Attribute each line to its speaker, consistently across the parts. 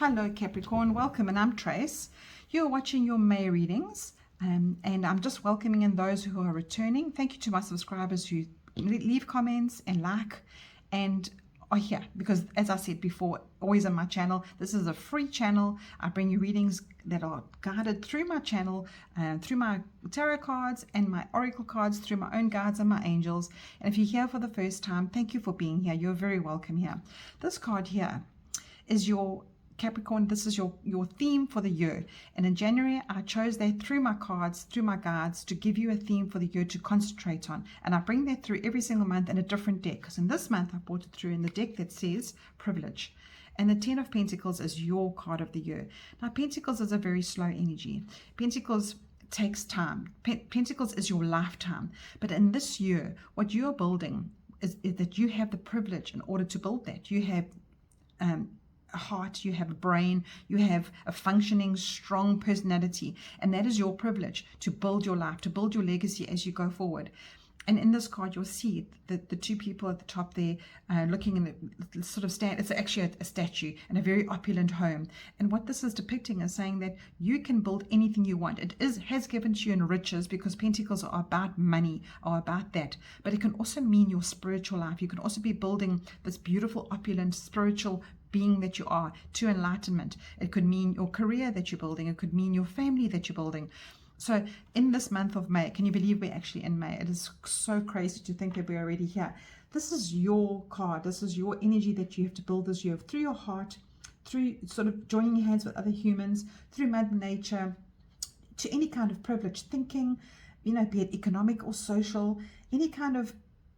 Speaker 1: Hello Capricorn, welcome, and I'm Trace. You're watching your May readings, and I'm just welcoming in those who are returning. Thank you to my subscribers who leave comments and like and are here, because as I said before, always on my channel, this is a free channel. I bring you readings that are guided through my channel, through my tarot cards and my oracle cards, through my own guides and my angels. And if you're here for the first time, thank you for being here. You're very welcome here. This card here is your Capricorn. This is your theme for the year, and in January I chose that through my cards, through my guides, to give you a theme for the year to concentrate on, and I bring that through every single month in a different deck, because in this month I brought it through in the deck that says privilege, and the 10 of Pentacles is your card of the year. Now Pentacles is a very slow energy. Pentacles takes time. Pentacles is your lifetime, but in this year what you're building is that you have the privilege in order to build that. You have a heart, you have a brain, you have a functioning, strong personality, and that is your privilege to build your life, to build your legacy as you go forward. And in this card, you'll see that the two people at the top there looking in the sort of stand. It's actually a statue in a very opulent home. And what this is depicting is saying that you can build anything you want. It has given to you in riches, because Pentacles are about money, or about that. But it can also mean your spiritual life. You can also be building this beautiful, opulent, spiritual being that you are to enlightenment. It could mean your career that you're building. It could mean your family that you're building. So in this month of May, can you believe we're actually in May? It is so crazy to think that we're already here. This is your card. This is your energy that you have to build this year through your heart, through sort of joining hands with other humans, through Mother Nature, to any kind of privilege thinking, be it economic or social, any kind of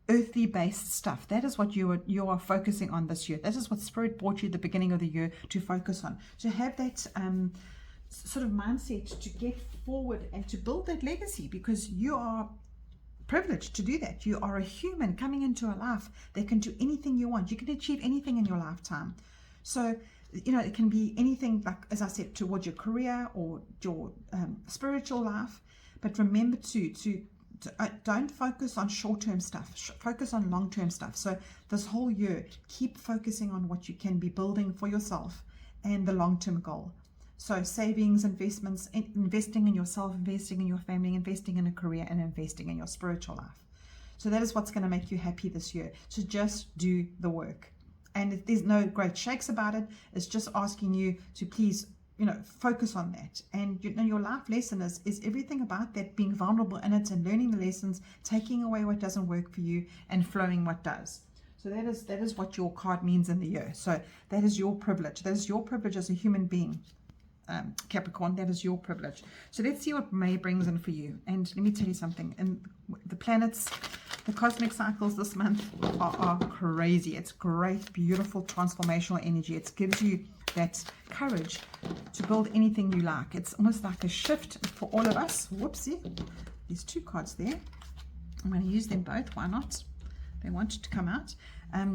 Speaker 1: earthly based stuff. That is what you are focusing on this year. That is what Spirit brought you at the beginning of the year to focus on. To have that sort of mindset to get forward and to build that legacy, because you are privileged to do that. You are a human coming into a life that can do anything you want. You can achieve anything in your lifetime. So it can be anything, like as I said, towards your career or your spiritual life. But remember to don't focus on short-term stuff, focus on long-term stuff. So this whole year, keep focusing on what you can be building for yourself and the long-term goal. So savings, investments, investing in yourself, investing in your family, investing in a career, and investing in your spiritual life. So that is what's going to make you happy this year. So just do the work. And there's no great shakes about it. It's just asking you to please focus on that. And your life lesson is everything about that, being vulnerable in it and learning the lessons, taking away what doesn't work for you and flowing what does. So that is what your card means in the year. So that is your privilege. That is your privilege as a human being, Capricorn. That is your privilege. So let's see what May brings in for you. And let me tell you something. And the planets, the cosmic cycles this month are crazy. It's great, beautiful, transformational energy. It gives you that courage to build anything you like. It's almost like a shift for all of us. Whoopsie. There's two cards there. I'm going to use them both. Why not? They wanted to come out.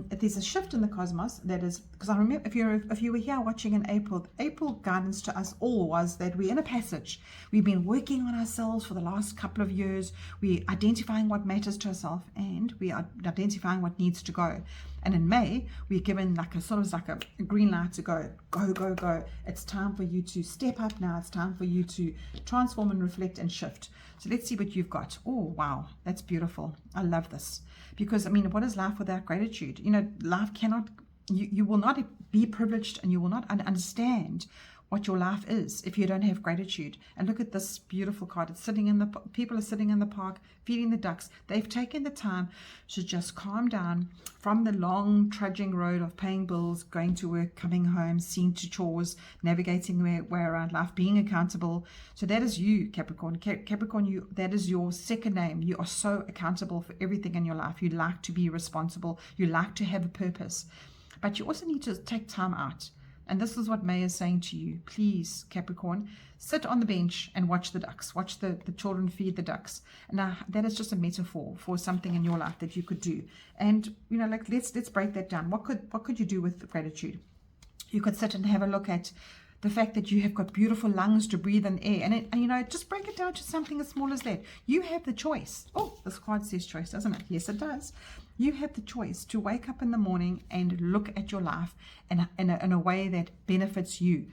Speaker 1: There's a shift in the cosmos. That is because I remember, if you were here watching in April, the April guidance to us all was that we're in a passage. We've been working on ourselves for the last couple of years. We're identifying what matters to ourselves, and we are identifying what needs to go. And in May, we're given like a green light to go. It's time for you to step up now. It's time for you to transform and reflect and shift. So let's see what you've got. Oh, wow. That's beautiful. I love this. Because, what is life without gratitude? Life cannot, you will not be privileged, and you will not understand what your life is if you don't have gratitude. And look at this beautiful card. It's people are sitting in the park, feeding the ducks. They've taken the time to just calm down from the long trudging road of paying bills, going to work, coming home, seeing to chores, navigating their way around life, being accountable. So that is you, Capricorn. Capricorn, that is your second name. You are so accountable for everything in your life. You like to be responsible. You like to have a purpose. But you also need to take time out. And this is what May is saying to you. Please, Capricorn, sit on the bench and watch the ducks. Watch the children feed the ducks. Now, that is just a metaphor for something in your life that you could do. And, let's break that down. What could you do with gratitude? You could sit and have a look at the fact that you have got beautiful lungs to breathe in air. And just break it down to something as small as that. You have the choice. Oh, this card says choice, doesn't it? Yes, it does. You have the choice to wake up in the morning and look at your life in a way that benefits you.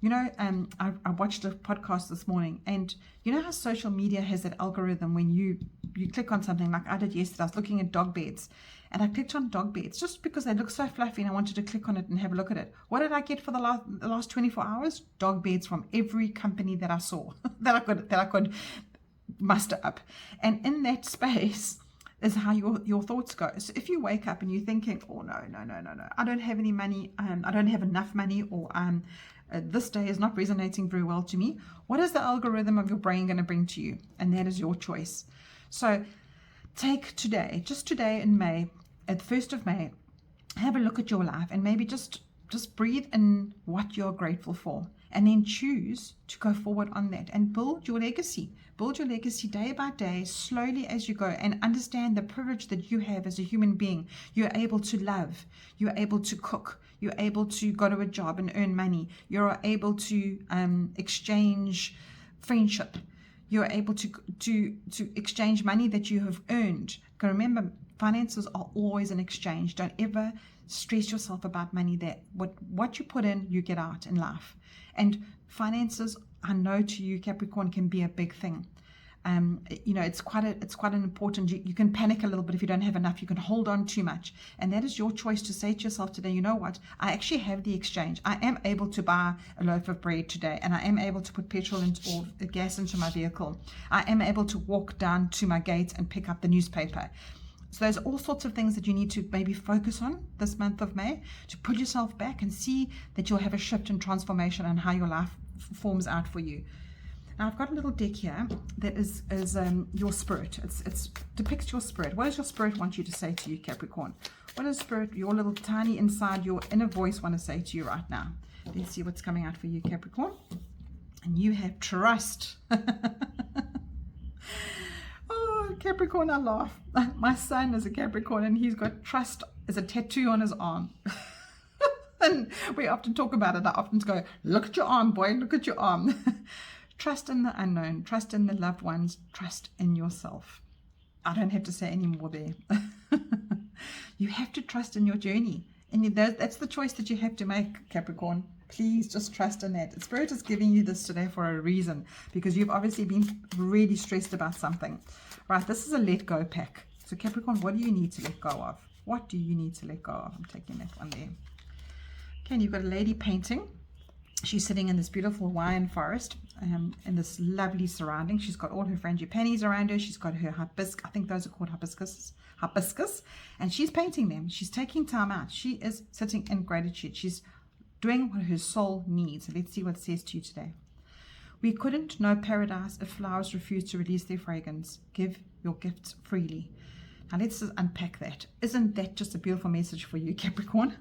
Speaker 1: You know, I watched a podcast this morning, and you know how social media has that algorithm when you click on something, like I did yesterday. I was looking at dog beds, and I clicked on dog beds just because they look so fluffy, and I wanted to click on it and have a look at it. What did I get for the last 24 hours? Dog beds from every company that I saw that I could muster up. And in that space is how your thoughts go. So if you wake up and you're thinking, oh no, I don't have any money, I don't have enough money, or this day is not resonating very well to me, what is the algorithm of your brain going to bring to you? And that is your choice. So take today, just today in May, at the 1st of May, have a look at your life and maybe just breathe in what you're grateful for, and then choose to go forward on that and build your legacy. Build your legacy day by day, slowly as you go, and understand the privilege that you have as a human being. You're able to love, you're able to cook, you're able to go to a job and earn money, you're able to exchange friendship, you're able to exchange money that you have earned. Because remember, finances are always an exchange. Don't ever stress yourself about money. That what you put in, you get out in life. And finances, I know to you, Capricorn, can be a big thing. You know, it's quite an important. You can panic a little bit if you don't have enough. You can hold on too much, and that is your choice to say to yourself today, you know what? I actually have the exchange. I am able to buy a loaf of bread today, and I am able to put petrol or gas into my vehicle. I am able to walk down to my gate and pick up the newspaper. So there's all sorts of things that you need to maybe focus on this month of May, to pull yourself back and see that you'll have a shift and transformation and how your life forms out for you. Now I've got a little deck here that is your spirit. It depicts your spirit. What does your spirit want you to say to you, Capricorn? What does spirit, your little tiny inside, your inner voice, want to say to you right now? Let's see what's coming out for you, Capricorn. And you have trust. Oh, Capricorn, I laugh. My son is a Capricorn, and he's got trust as a tattoo on his arm. And we often talk about it. I often go, look at your arm, boy, look at your arm. Trust in the unknown, trust in the loved ones, trust in yourself. I don't have to say any more there. You have to trust in your journey. And that's the choice that you have to make, Capricorn. Please just trust in that. Spirit is giving you this today for a reason, because you've obviously been really stressed about something. Right, this is a let go pack. So Capricorn, what do you need to let go of? What do you need to let go of? I'm taking that one there. Okay, and you've got a lady painting. She's sitting in this beautiful Hawaiian forest, in this lovely surrounding. She's got all her frangipanis around her. She's got her hibiscus. I think those are called hibiscus, and she's painting them. She's taking time out. She is sitting in gratitude. She's doing what her soul needs. So let's see what it says to you today. We couldn't know paradise if flowers refused to release their fragrance. Give your gifts freely. Now let's just unpack that. Isn't that just a beautiful message for you, Capricorn?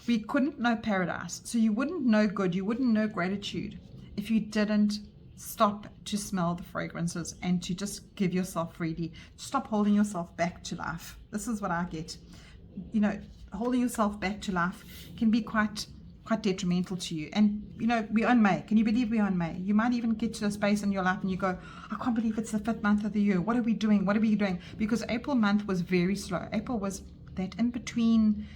Speaker 1: We couldn't know paradise, so you wouldn't know good, you wouldn't know gratitude if you didn't stop to smell the fragrances and to just give yourself freely. Stop holding yourself back to life. This is what I get. You know, holding yourself back to life can be quite detrimental to you. And you know, we're on May. Can you believe we're on May? You might even get to a space in your life and you go, I can't believe it's the 5th month of the year. What are we doing? What are we doing? Because April month was very slow. April was that in between,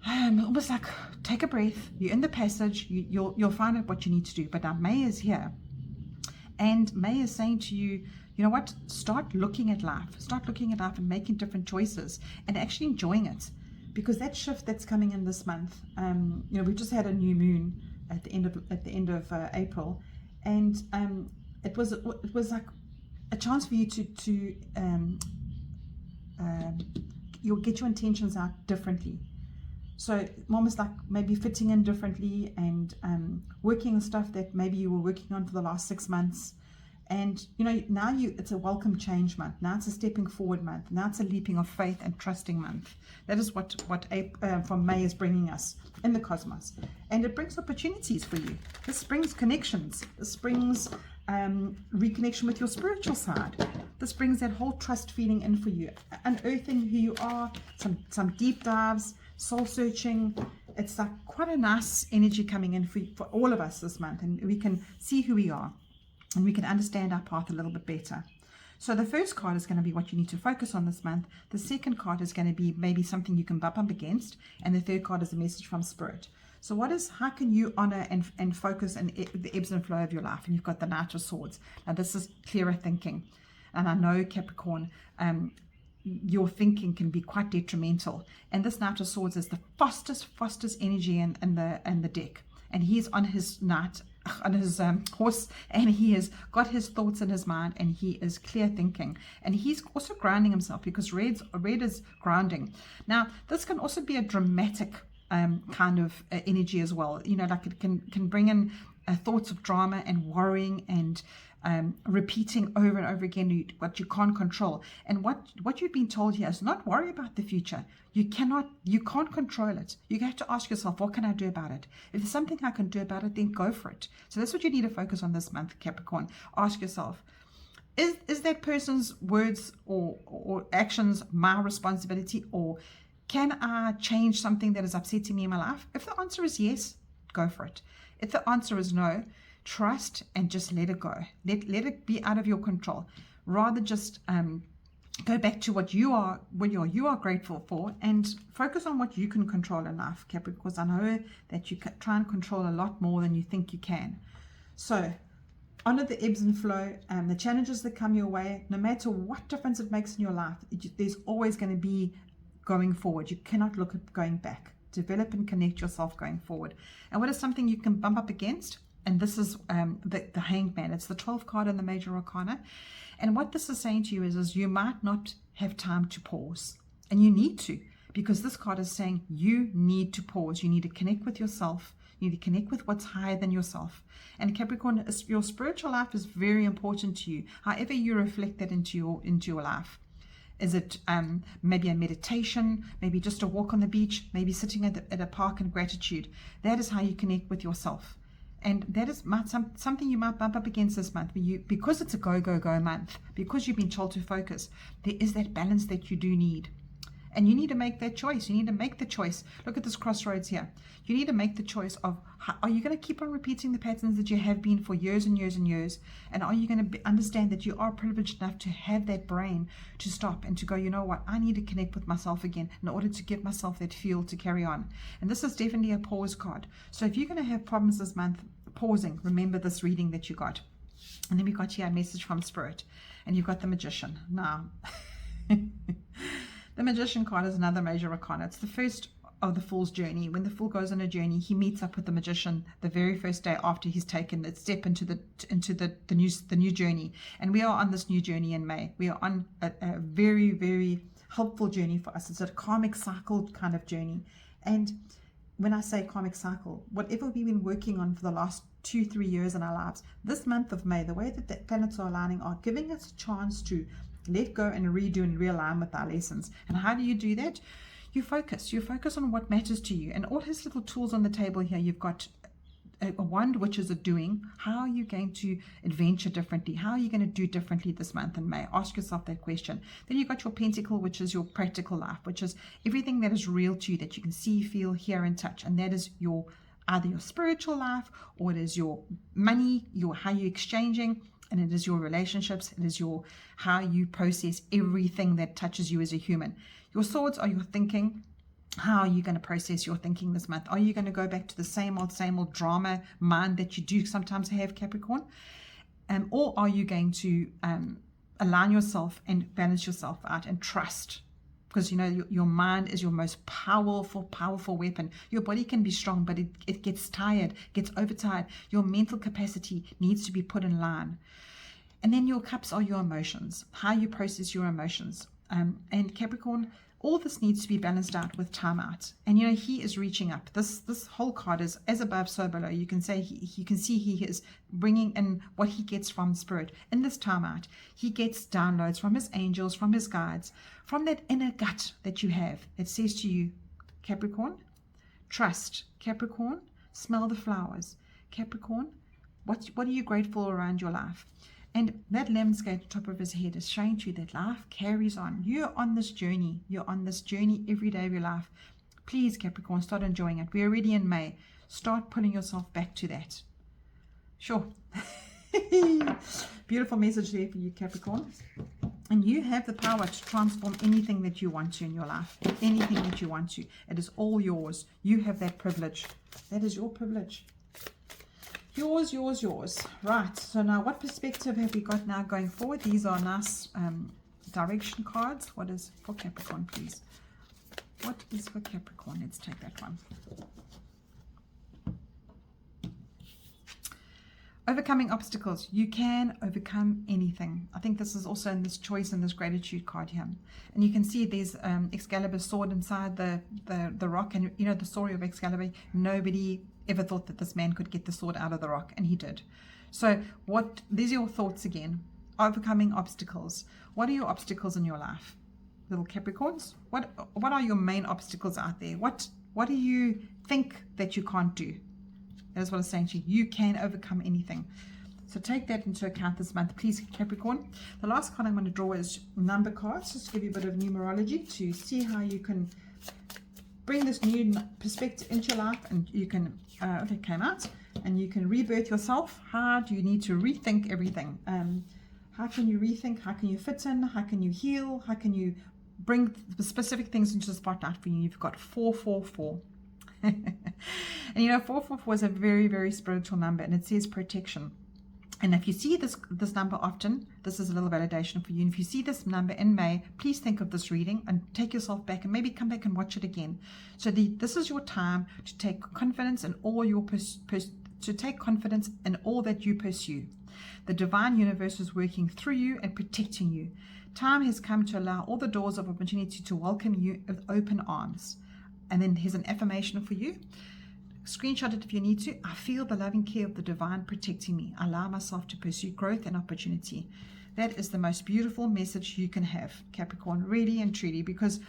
Speaker 1: almost like take a breath. You're in the passage. You'll find out what you need to do. But now May is here, and May is saying to you, you know what? Start looking at life. Start looking at life and making different choices and actually enjoying it. Because that shift that's coming in this month, you know, we just had a new moon at the end of April, and it was like a chance for you to you'll get your intentions out differently. So almost like maybe fitting in differently and working on stuff that maybe you were working on for the last 6 months. And, you know, now it's a welcome change month. Now it's a stepping forward month. Now it's a leaping of faith and trusting month. That is what from May is bringing us in the cosmos. And it brings opportunities for you. This brings connections. This brings reconnection with your spiritual side. This brings that whole trust feeling in for you. Unearthing who you are, some deep dives, soul searching. It's like quite a nice energy coming in for all of us this month. And we can see who we are. And we can understand our path a little bit better. So the first card is going to be what you need to focus on this month. The second card is going to be maybe something you can bump up against. And the third card is a message from Spirit. So how can you honor and focus on the ebbs and flow of your life? And you've got the Knight of Swords. Now this is clearer thinking. And I know, Capricorn, your thinking can be quite detrimental. And this Knight of Swords is the fastest energy in the deck. And he's on his horse, and he has got his thoughts in his mind, and he is clear thinking, and he's also grounding himself, because red is grounding. Now this can also be a dramatic kind of energy as well, like it can bring in thoughts of drama and worrying and repeating over and over again what you can't control. And what you've been told here is not worry about the future. You can't control it. You have to ask yourself, what can I do about it? If there's something I can do about it, then go for it. So that's what you need to focus on this month, Capricorn. Ask yourself, is that person's words or actions my responsibility, or can I change something that is upsetting me in my life? If the answer is yes, go for it. If the answer is no, trust and just let it go. Let it be out of your control. Rather just go back to what you are grateful for, and focus on what you can control in life, Capricorn, because I know that you can try and control a lot more than you think you can. So honor the ebbs and flow, the challenges that come your way. No matter what difference it makes in your life, there's always going to be going forward. You cannot look at going back. Develop and connect yourself going forward. And what is something you can bump up against? And this is the Hanged Man. It's the 12th card in the Major Arcana. And what this is saying to you is you might not have time to pause. And you need to, because this card is saying you need to pause. You need to connect with yourself. You need to connect with what's higher than yourself. And Capricorn, your spiritual life is very important to you. However you reflect that into your life. Is it maybe a meditation, maybe just a walk on the beach, maybe sitting at a park in gratitude? That is how you connect with yourself. And that is something you might bump up against this month. Because it's a go month, because you've been told to focus, there is that balance that you do need. And you need to make that choice. You need to make the choice. Look at this crossroads here. You need to make the choice of, are you going to keep on repeating the patterns that you have been for years and years and years? And are you going to understand that you are privileged enough to have that brain to stop and to go, you know what, I need to connect with myself again in order to give myself that fuel to carry on. And this is definitely a pause card. So if you're going to have problems this month, pausing, remember this reading that you got. And then we got here a message from Spirit. And you've got the Magician. Now, the Magician card is another major arcana. It's the first of the Fool's journey. When the Fool goes on a journey, he meets up with the Magician the very first day after he's taken that step into the new journey. And we are on this new journey in May. We are on a very, very helpful journey for us. It's a karmic cycle kind of journey. And when I say karmic cycle, whatever we've been working on for the last 2-3 years in our lives, this month of May, the way that the planets are aligning are giving us a chance to let go and redo and realign with our lessons. And how do you do that? You focus on what matters to you. And all his little tools on the table here, you've got a wand, which is a doing. How are you going to adventure differently? How are you going to do differently this month in May? Ask yourself that question. Then you've got your pentacle, which is your practical life, which is everything that is real to you, that you can see, feel, hear, and touch. And that is either your spiritual life, or it is your money, how you're exchanging, and it is your relationships. It is how you process everything that touches you as a human. Your swords are your thinking. How are you going to process your thinking this month? Are you going to go back to the same old drama mind that you do sometimes have, Capricorn? Or are you going to align yourself and balance yourself out and trust? Because, your mind is your most powerful weapon. Your body can be strong, but it gets tired, gets overtired. Your mental capacity needs to be put in line. And then your cups are your emotions, how you process your emotions. And Capricorn, all this needs to be balanced out with time out. And he is reaching up. This whole card is as above, so below. You can say you can see he is bringing in what he gets from Spirit. In this time out, he gets downloads from his angels, from his guides, from that inner gut that you have. It says to you, Capricorn, trust. Capricorn, smell the flowers. Capricorn, what are you grateful around your life? And that lemonscape at the top of his head is showing to you that life carries on. You're on this journey. You're on this journey every day of your life. Please, Capricorn, start enjoying it. We're already in May. Start pulling yourself back to that. Sure. Beautiful message there for you, Capricorn. And you have the power to transform anything that you want to in your life. Anything that you want to. It is all yours. You have that privilege. That is your privilege. Yours, yours, yours. Right. So now what perspective have we got now going forward? These are nice direction cards. What is for Capricorn, please? What is for Capricorn? Let's take that one. Overcoming obstacles. You can overcome anything. I think this is also in this choice and this gratitude card here. And you can see there's Excalibur's sword inside the rock. And you know the story of Excalibur, nobody ever thought that this man could get the sword out of the rock, and he did. So these are your thoughts again. Overcoming obstacles. What are your obstacles in your life, little Capricorns? What are your main obstacles out there? What do you think that you can't do? That is what I'm saying to you. You can overcome anything. So take that into account this month, please, Capricorn. The last card I'm going to draw is number cards, just to give you a bit of numerology to see how you can bring this new perspective into your life, and you can, okay, it came out, and you can rebirth yourself. How do you need to rethink everything? How can you rethink? How can you fit in? How can you heal? How can you bring the specific things into the spotlight for you? You've got 444. And you know, 444 is a very, very spiritual number, and it says protection. And if you see this number often, this is a little validation for you. And if you see this number in May, please think of this reading and take yourself back and maybe come back and watch it again. So this is your time to take confidence in all your to take confidence in all that you pursue. The divine universe is working through you and protecting you. Time has come to allow all the doors of opportunity to welcome you with open arms. And then here's an affirmation for you. Screenshot it if you need to. I feel the loving care of the divine protecting me. I allow myself to pursue growth and opportunity. That is the most beautiful message you can have, Capricorn, really and truly, because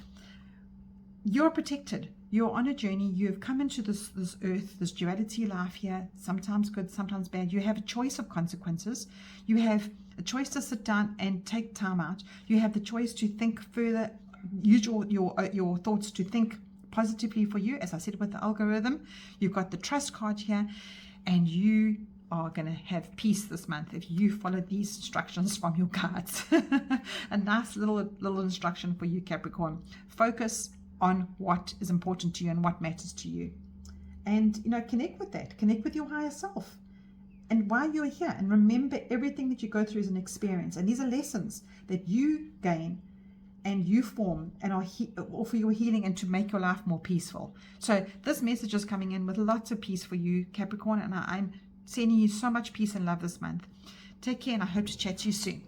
Speaker 1: you're protected. You're on a journey. You have come into this earth, this duality life here, sometimes good, sometimes bad. You have a choice of consequences. You have a choice to sit down and take time out. You have the choice to think further, use your thoughts to think positively for you. As I said with the algorithm, you've got the trust card here, and you are going to have peace this month if you follow these instructions from your cards. A nice little instruction for you, Capricorn. Focus on what is important to you and what matters to you, and you know, connect with that. Connect with your higher self. And while you're here, and remember, everything that you go through is an experience, and these are lessons that you gain and you form and are for your healing and to make your life more peaceful. So this message is coming in with lots of peace for you, Capricorn, and I'm sending you so much peace and love this month. Take care, and I hope to chat to you soon.